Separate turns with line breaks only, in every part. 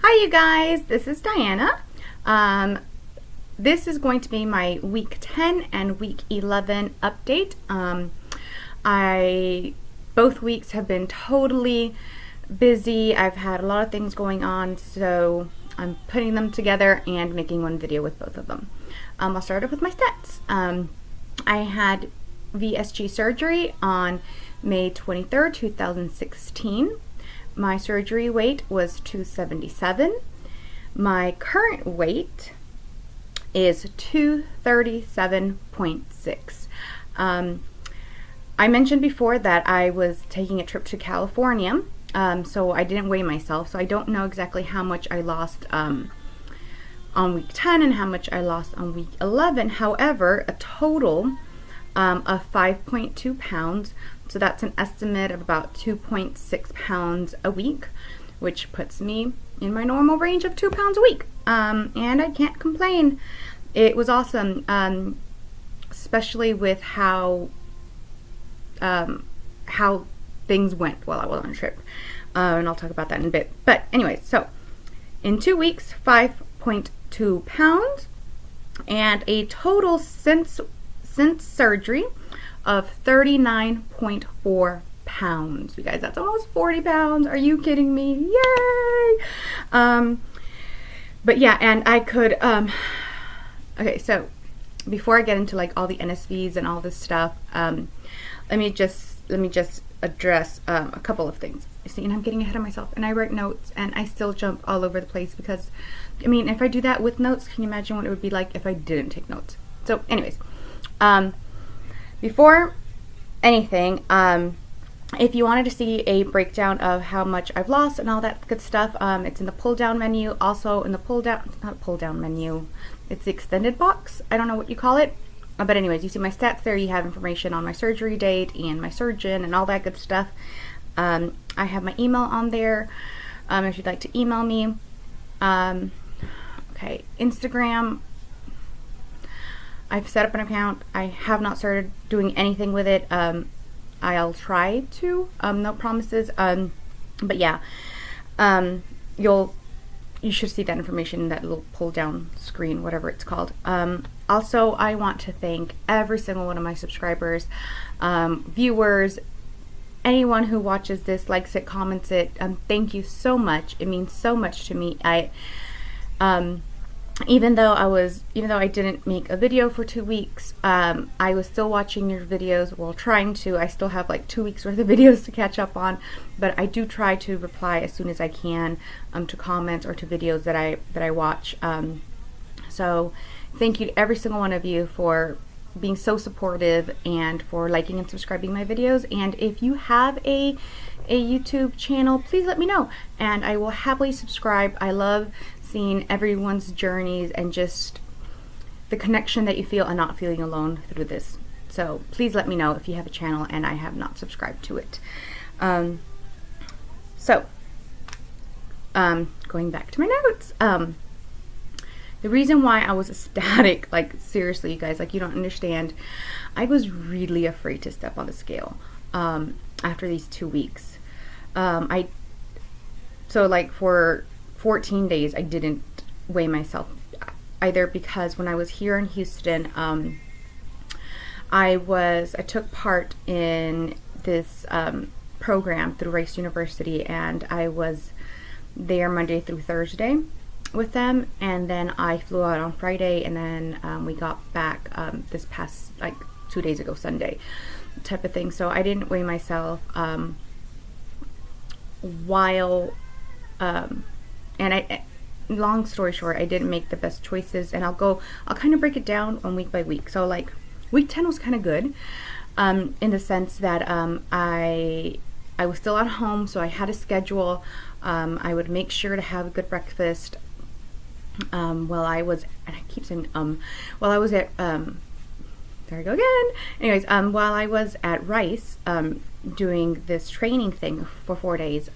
Hi you guys, this is Diana. This is going to be my week 10 and week 11 update. Both weeks have been totally busy. I've had a lot of things going on, so I'm putting them together and making one video with both of them. I'll start off with my stats. I had VSG surgery on May 23rd, 2016. My surgery weight was 277. My current weight is 237.6. I mentioned before that I was taking a trip to California, so I didn't weigh myself, so I don't know exactly how much I lost on week 10 and how much I lost on week 11. However, a total of 5.2 pounds. So that's an estimate of about 2.6 pounds a week, which puts me in my normal range of 2 pounds a week. And I can't complain. It was awesome, especially with how things went while I was on a trip. And I'll talk about that in a bit. But anyway, so in 2 weeks, 5.2 pounds, and a total since surgery of 39.4 pounds. You guys, that's almost 40 pounds. Are you kidding me? Yay! But yeah, and I could, okay, so before I get into like all the NSVs and all this stuff, let me just address a couple of things. You see, and I'm getting ahead of myself, and I write notes, and I still jump all over the place because, I mean, if I do that with notes, can you imagine what it would be like if I didn't take notes? So anyways, before anything, if you wanted to see a breakdown of how much I've lost and all that good stuff, it's in the pull down menu. Also in the not pull down menu, it's the extended box. I don't know what you call it. But anyways, you see my stats there. You have information on my surgery date and my surgeon and all that good stuff. I have my email on there if you'd like to email me. Okay, Instagram. I've set up an account. I have not started doing anything with it. I'll try to. No promises. But yeah, you should see that information in that little pull down screen, whatever it's called. Also, I want to thank every single one of my subscribers, viewers, anyone who watches this, likes it, comments it. Thank you so much. It means so much to me. Even though I didn't make a video for 2 weeks, I was still watching your videos. Well, trying to. I still have like 2 weeks worth of videos to catch up on, but I do try to reply as soon as I can to comments or to videos that I watch. So thank you to every single one of you for being so supportive and for liking and subscribing my videos. And if you have a YouTube channel, please let me know, and I will happily subscribe. I love seeing everyone's journeys and just the connection that you feel and not feeling alone through this. So please let me know if you have a channel and I have not subscribed to it. Going back to my notes, the reason why I was ecstatic, like seriously you guys, like you don't understand, I was really afraid to step on the scale after these 2 weeks. So like for 14 days I didn't weigh myself, either because when I was here in Houston, I took part in this program through Rice University, and I was there Monday through Thursday with them, and then I flew out on Friday, and then we got back this past like 2 days ago, Sunday type of thing. So I didn't weigh myself and long story short, I didn't make the best choices, and I'll kind of break it down on week by week. So like week 10 was kind of good in the sense that I was still at home, so I had a schedule. I would make sure to have a good breakfast while I was, and I keep saying while I was at there I go again. Anyways, while I was at Rice doing this training thing for 4 days,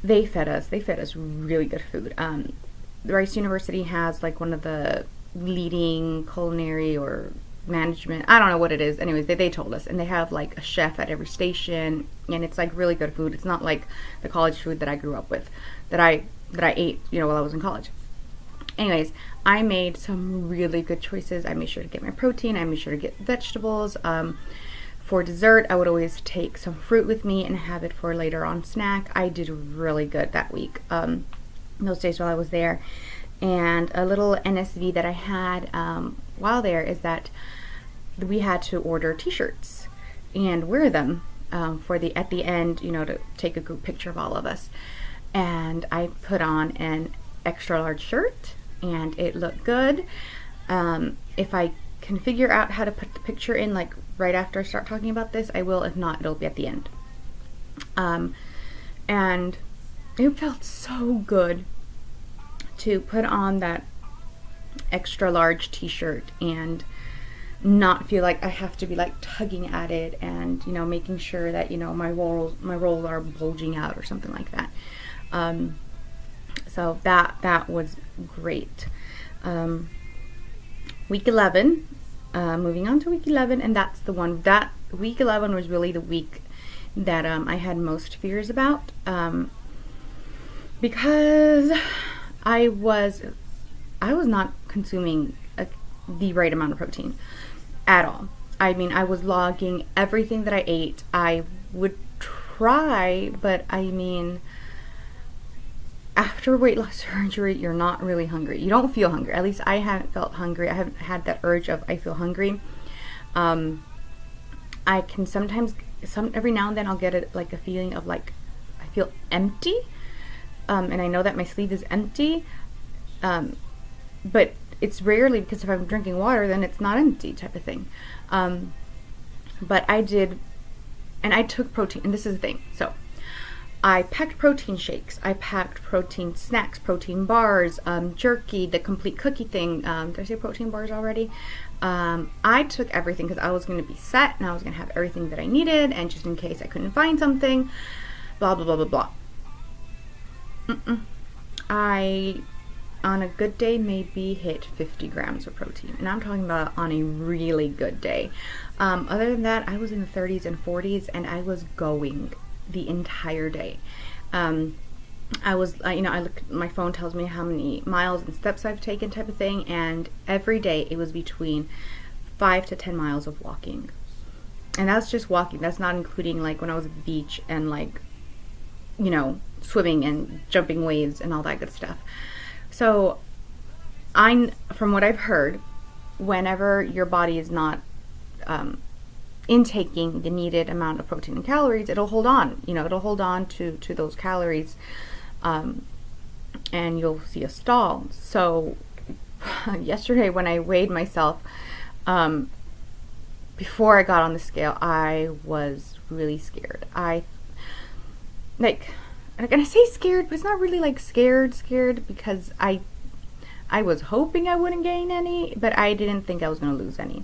they fed us really good food. The Rice University has like one of the leading culinary or management, I don't know what it is. Anyways, they told us, and they have like a chef at every station, and it's like really good food. It's not like the college food that I grew up with, that I that I ate, while I was in college. Anyways, I made some really good choices. I made sure to get my protein. I made sure to get vegetables. For dessert, I would always take some fruit with me and have it for later on snack. I did really good that week, those days while I was there. And a little NSV that I had while there is that we had to order t-shirts and wear them at the end, to take a group picture of all of us. And I put on an extra large shirt and it looked good. If I can figure out how to put the picture in like right after I start talking about this, I will. If not, it'll be at the end. And it felt so good to put on that extra large t-shirt and not feel like I have to be like tugging at it and making sure that my rolls are bulging out or something like that. So that was great. Week 11, moving on to week 11, and that's the one that week 11 was really the week that I had most fears about, because I was not consuming the right amount of protein at all. I mean, I was logging everything that I ate. I would try, but I mean, after weight loss surgery, you're not really hungry. You don't feel hungry. At least I haven't felt hungry. I haven't had that urge of I feel hungry. I can sometimes, every now and then I'll get a feeling of like I feel empty, and I know that my sleeve is empty, but it's rarely, because if I'm drinking water, then it's not empty type of thing. But I did, and I took protein, and this is the thing. So I packed protein shakes, I packed protein snacks, protein bars, jerky, the complete cookie thing. Did I say protein bars already? I took everything because I was going to be set and I was going to have everything that I needed, and just in case I couldn't find something, blah, blah, blah, blah, blah. I, on a good day, maybe hit 50 grams of protein. And I'm talking about on a really good day. Other than that, I was in the 30s and 40s, and I was going the entire day. I was, I look, my phone tells me how many miles and steps I've taken type of thing, and every day it was between 5 to 10 miles of walking. And that's just walking. That's not including like when I was at the beach and like, swimming and jumping waves and all that good stuff. So from what I've heard, whenever your body is not intaking the needed amount of protein and calories, it'll hold on. It'll hold on to those calories, and you'll see a stall. So yesterday when I weighed myself, before I got on the scale, I was really scared. I'm gonna say scared, but it's not really like scared because I was hoping I wouldn't gain any, but I didn't think I was gonna lose any.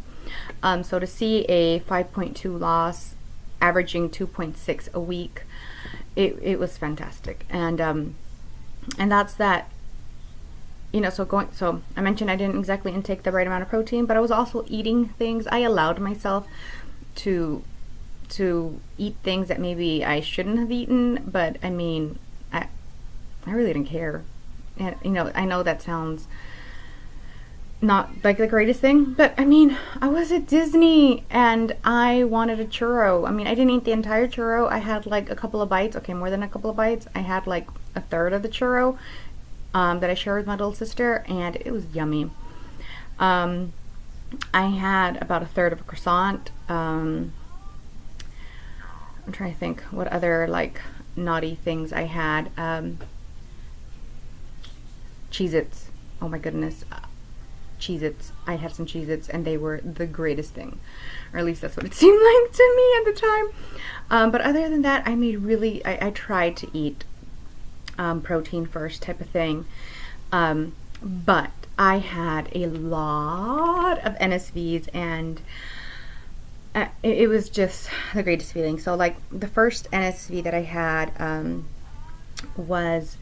So to see a 5.2 loss, averaging 2.6 a week, it was fantastic. And that's that. So I mentioned I didn't exactly intake the right amount of protein, but I was also eating things. I allowed myself to eat things that maybe I shouldn't have eaten, but I mean, I really didn't care. And I know that sounds not like the greatest thing, but I mean, I was at Disney and I wanted a churro. I mean, I didn't eat the entire churro. I had like a couple of bites. Okay, more than a couple of bites. I had like a third of the churro that I shared with my little sister, and it was yummy. I had about a third of a croissant. I'm trying to think what other like naughty things I had. Cheez-Its. Oh my goodness. Cheez-Its. I had some Cheez-Its and they were the greatest thing. Or at least that's what it seemed like to me at the time. But other than that, I tried to eat protein first type of thing. But I had a lot of NSVs, and it was just the greatest feeling. So like the first NSV that I had was,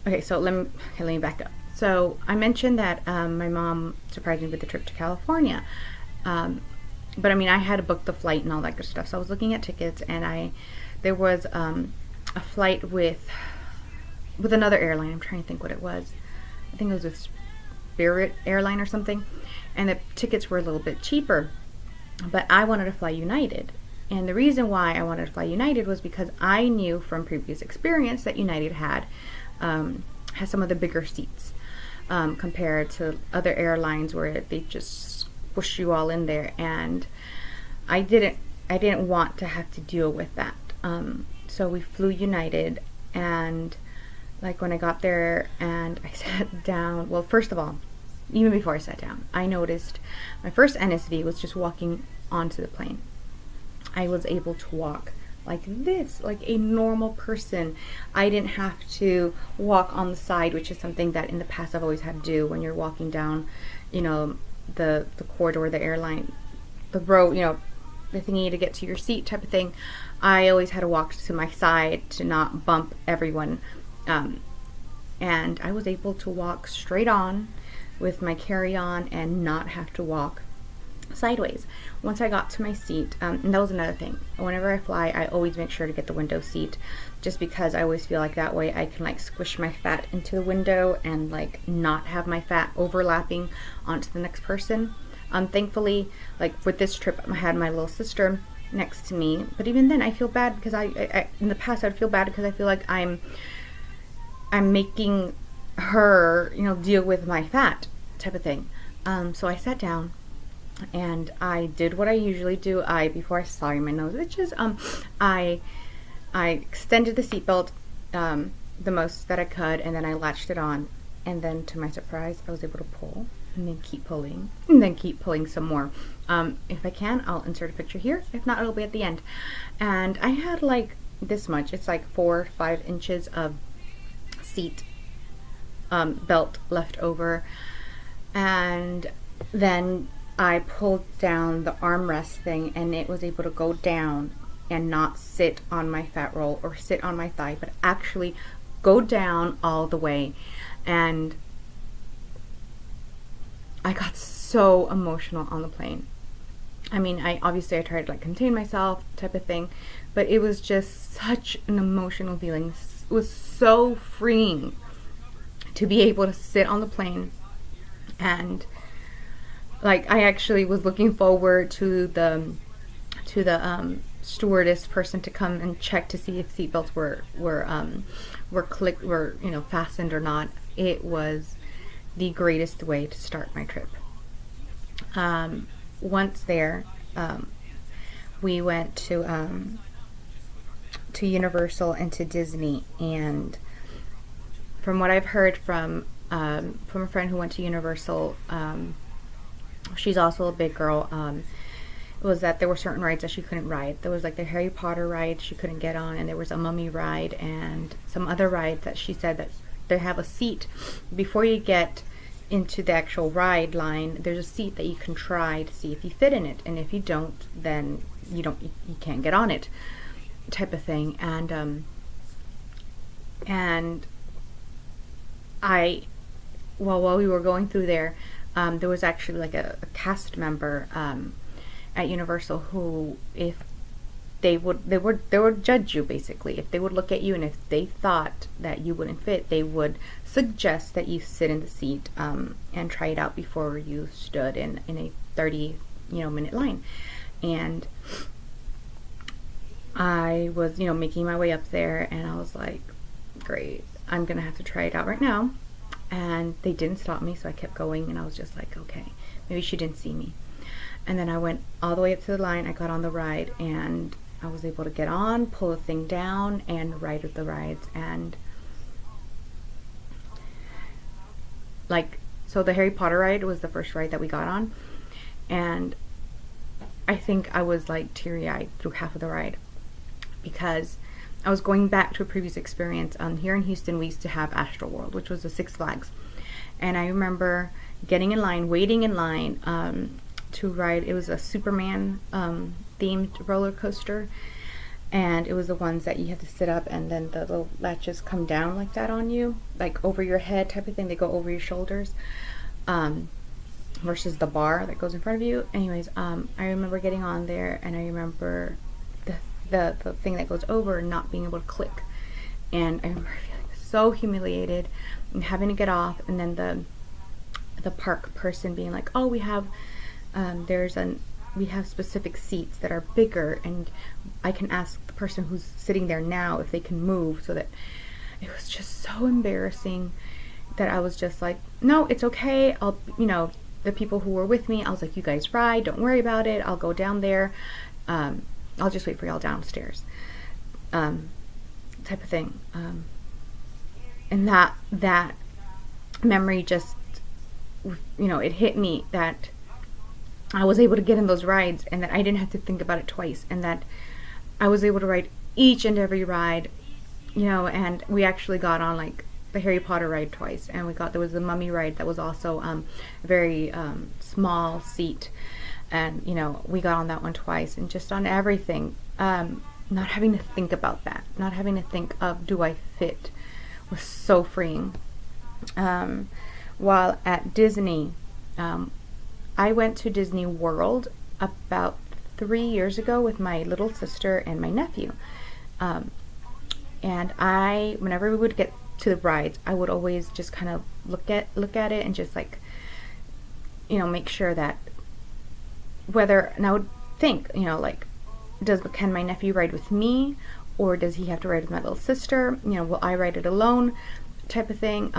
okay, so let me back up. So I mentioned that my mom surprised me with the trip to California. But I mean, I had booked the flight and all that good stuff. So I was looking at tickets, and there was a flight with with another airline. I'm trying to think what it was. I think it was with Spirit Airline or something, and the tickets were a little bit cheaper, but I wanted to fly United. And the reason why I wanted to fly United was because I knew from previous experience that United had some of the bigger seats compared to other airlines where they just squish you all in there, and I didn't want to have to deal with that. So we flew United, and like when I got there and I sat down, well, first of all, even before I sat down, I noticed my first NSV was just walking onto the plane. I was able to walk like this, like a normal person. I didn't have to walk on the side, which is something that in the past I've always had to do when you're walking down, you know, the corridor, the airline, the row, you know, the thingy to get to your seat type of thing. I always had to walk to my side to not bump everyone. And I was able to walk straight on with my carry-on and not have to walk sideways. Once I got to my seat, and that was another thing. Whenever I fly, I always make sure to get the window seat, just because I always feel like that way I can like squish my fat into the window and like not have my fat overlapping onto the next person. Thankfully, like with this trip, I had my little sister next to me, but even then I feel bad because I in the past I'd feel bad because I feel like I'm making her, you know, deal with my fat type of thing. So I sat down and I did what I usually do. Sorry, my nose itches. I extended the seatbelt the most that I could, and then I latched it on, and then to my surprise, I was able to pull, and then keep pulling, and then keep pulling some more. If I can, I'll insert a picture here. If not, it'll be at the end. And I had like this much. It's like 4 or 5 inches of seat belt left over, and then I pulled down the armrest thing, and it was able to go down and not sit on my fat roll or sit on my thigh, but actually go down all the way. And I got so emotional on the plane. I mean, I tried to like contain myself type of thing, but it was just such an emotional feeling. It was so freeing to be able to sit on the plane, and like I actually was looking forward to the stewardess person to come and check to see if seatbelts were fastened or not. It was the greatest way to start my trip. Once there, we went to Universal and to Disney, and from what I've heard from a friend who went to Universal, she's also a big girl, was that there were certain rides that she couldn't ride. There was like the Harry Potter ride she couldn't get on, and there was a Mummy ride and some other rides that she said that they have a seat before you get into the actual ride line. There's a seat that you can try to see if you fit in it, and if you don't, then you can't get on it type of thing. And while we were going through there, there was actually like a cast member at Universal who, if they would judge you basically. If they would look at you and if they thought that you wouldn't fit, they would suggest that you sit in the seat and try it out before you stood in a 30 minute line. And I was making my way up there, and I was like, great, I'm gonna have to try it out right now. And they didn't stop me, so I kept going, and I was just like, okay, maybe she didn't see me. And then I went all the way up to the line. I got on the ride, and I was able to get on, pull the thing down, and ride with the rides. And so the Harry Potter ride was the first ride that we got on, and I think I was like teary-eyed through half of the ride, because I was going back to a previous experience. Here in Houston, we used to have Astroworld, which was the Six Flags. And I remember getting in line, waiting in line to ride. It was a Superman themed roller coaster. And it was the ones that you had to sit up, and then the little latches come down like that on you, like over your head type of thing. They go over your shoulders, versus the bar that goes in front of you. Anyways, I remember getting on there, and I remember the thing that goes over not being able to click, and I remember feeling so humiliated and having to get off, and then the park person being like, oh, we have specific seats that are bigger, and I can ask the person who's sitting there now if they can move. So that it was just so embarrassing that I was just like, no, it's okay. The people who were with me, I was like, you guys ride, don't worry about it. I'll go down there. I'll just wait for y'all downstairs. Type of thing. And that memory just, it hit me that I was able to get in those rides, and that I didn't have to think about it twice, and that I was able to ride each and every ride, and we actually got on like the Harry Potter ride twice, and there was the Mummy ride that was also a very small seat, and we got on that one twice, and just on everything, not having to think about that, not having to think of, do I fit, was so freeing. While at Disney, I went to Disney World about 3 years ago with my little sister and my nephew. And whenever we would get to the rides, I would always just kind of look at it and just like, make sure that and I would think, like, can my nephew ride with me, or does he have to ride with my little sister? Will I ride it alone? Type of thing.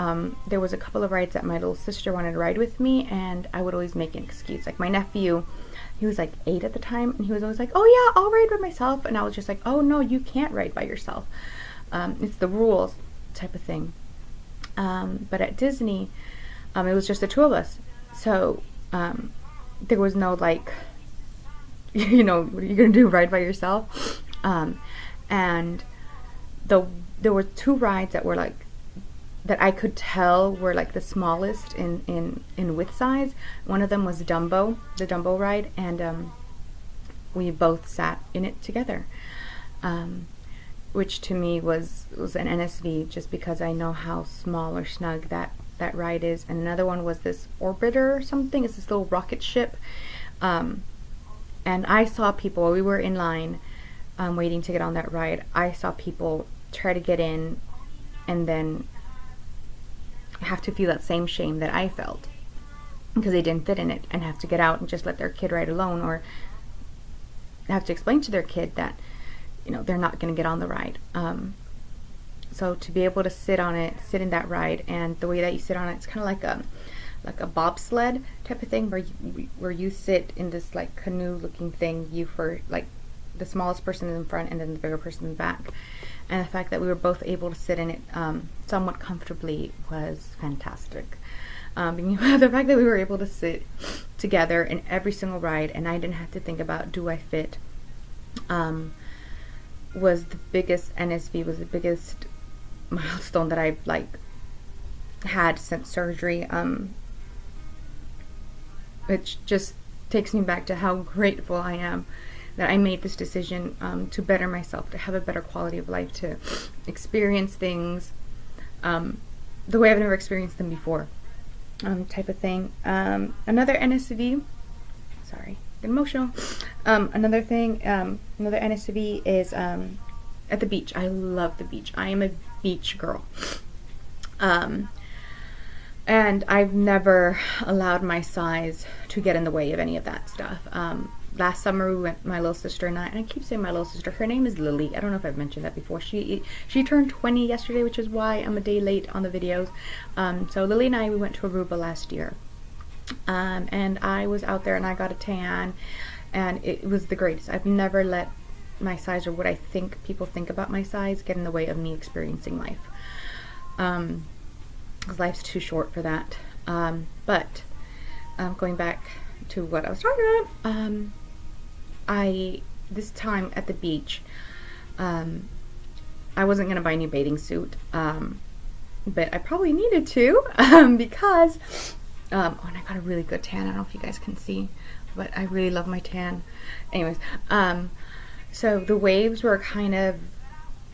There was a couple of rides that my little sister wanted to ride with me, and I would always make an excuse. Like my nephew, he was like 8 at the time, and he was always like, oh yeah, I'll ride by myself. And I was just like, oh no, you can't ride by yourself. It's the rules, type of thing. But at Disney, it was just the two of us. So there was no like, what are you gonna do, ride by yourself? And there were 2 rides that were like, that I could tell were like the smallest in width size. One of them was Dumbo, the Dumbo ride, and we both sat in it together, which to me was an NSV, just because I know how small or snug that ride is. And another one was this Orbiter or something. It's this little rocket ship, and I saw people while we were in line waiting to get on that ride. I saw people try to get in and then have to feel that same shame that I felt because they didn't fit in it, and have to get out and just let their kid ride alone, or have to explain to their kid that they're not going to get on the ride. So to be able to sit in that ride, and the way that you sit on it, it's kind of like a bobsled type of thing, where you sit in this like canoe looking thing, for like the smallest person in front and then the bigger person in the back. And the fact that we were both able to sit in it somewhat comfortably was fantastic. The fact that we were able to sit together in every single ride, and I didn't have to think about, do I fit, was the biggest NSV, was the biggest milestone that I've like had since surgery. Which just takes me back to how grateful I am that I made this decision to better myself, to have a better quality of life, to experience things the way I've never experienced them before, type of thing. Another NSV, sorry, get emotional. Another NSV is at the beach. I love the beach. I am a beach girl. And I've never allowed my size to get in the way of any of that stuff. Last summer we went, my little sister and I keep saying my little sister, her name is Lily. I don't know if I've mentioned that before. She turned 20 yesterday, which is why I'm a day late on the videos. So Lily and I, we went to Aruba last year. And I was out there and I got a tan, and it was the greatest. I've never let my size, or what I think people think about my size, get in the way of me experiencing life. Because life's too short for that. But going back to what I was talking about, this time at the beach, I wasn't going to buy a new bathing suit, but I probably needed to, because, and I got a really good tan. I don't know if you guys can see, but I really love my tan. Anyways, so the waves were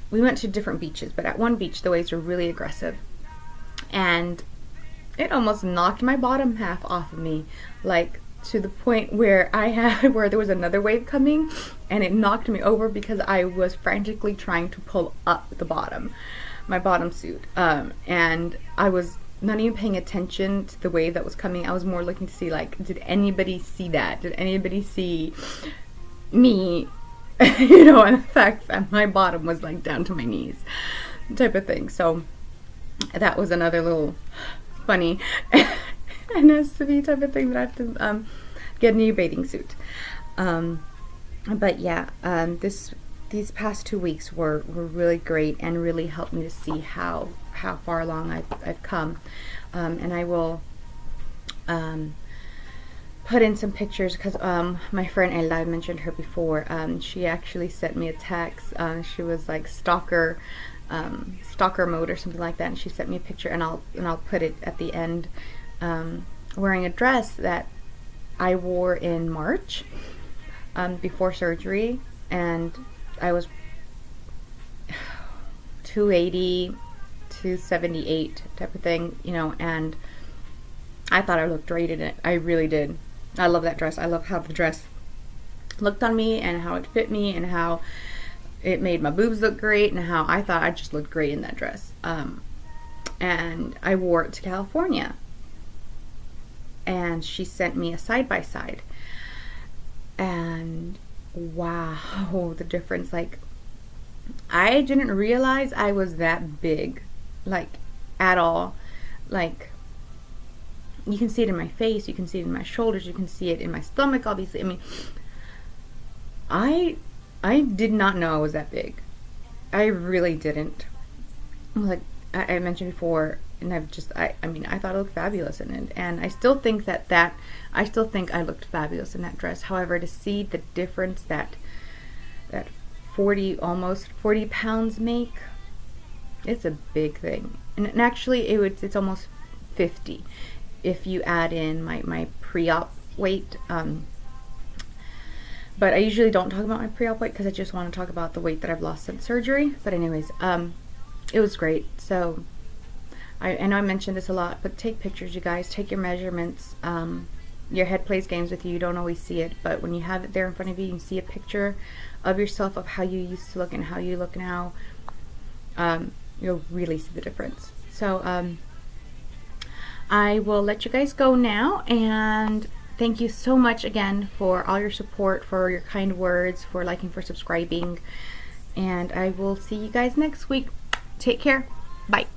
we went to different beaches, but at one beach, the waves were really aggressive, and it almost knocked my bottom half off of me, like, to the point where where there was another wave coming, and it knocked me over because I was frantically trying to pull up the bottom. my bottom suit, and I was not even paying attention to the wave that was coming. I was more looking to see, like, did anybody see that? Did anybody see me? You know, and the fact that my bottom was like down to my knees, type of thing. So that was another little funny NSV type of thing that I have to get a new bathing suit. But yeah, these past 2 weeks were really great and really helped me to see how far along I've come. And I will put in some pictures because my friend Ella, I mentioned her before, she actually sent me a text. She was like stalker mode or something like that, and she sent me a picture, and I'll put it at the end, wearing a dress that I wore in March before surgery, and I was 280, 278 type of thing, you know, and I thought I looked great in it. I really did. I love that dress. I love how the dress looked on me and how it fit me and how it made my boobs look great and how I thought I just looked great in that dress. And I wore it to California. And she sent me a side-by-side. And wow, the difference. Like, I didn't realize I was that big, like, at all. Like, you can see it in my face, you can see it in my shoulders, you can see it in my stomach, obviously. I mean, I did not know I was that big. I really didn't. Like I mentioned before, and I mean, I thought I looked fabulous in it, and I still think I still think I looked fabulous in that dress. However, to see the difference that almost 40 pounds make, it's a big thing. And actually, it's almost 50 if you add in my pre-op weight. But I usually don't talk about my pre-op weight because I just want to talk about the weight that I've lost since surgery. But anyways, it was great. So I know I mentioned this a lot, but take pictures, you guys. Take your measurements. Your head plays games with you. You don't always see it, but when you have it there in front of you, you can see a picture of yourself, of how you used to look and how you look now. You'll really see the difference. So I will let you guys go now, and thank you so much again for all your support, for your kind words, for liking, for subscribing, and I will see you guys next week. Take care. Bye.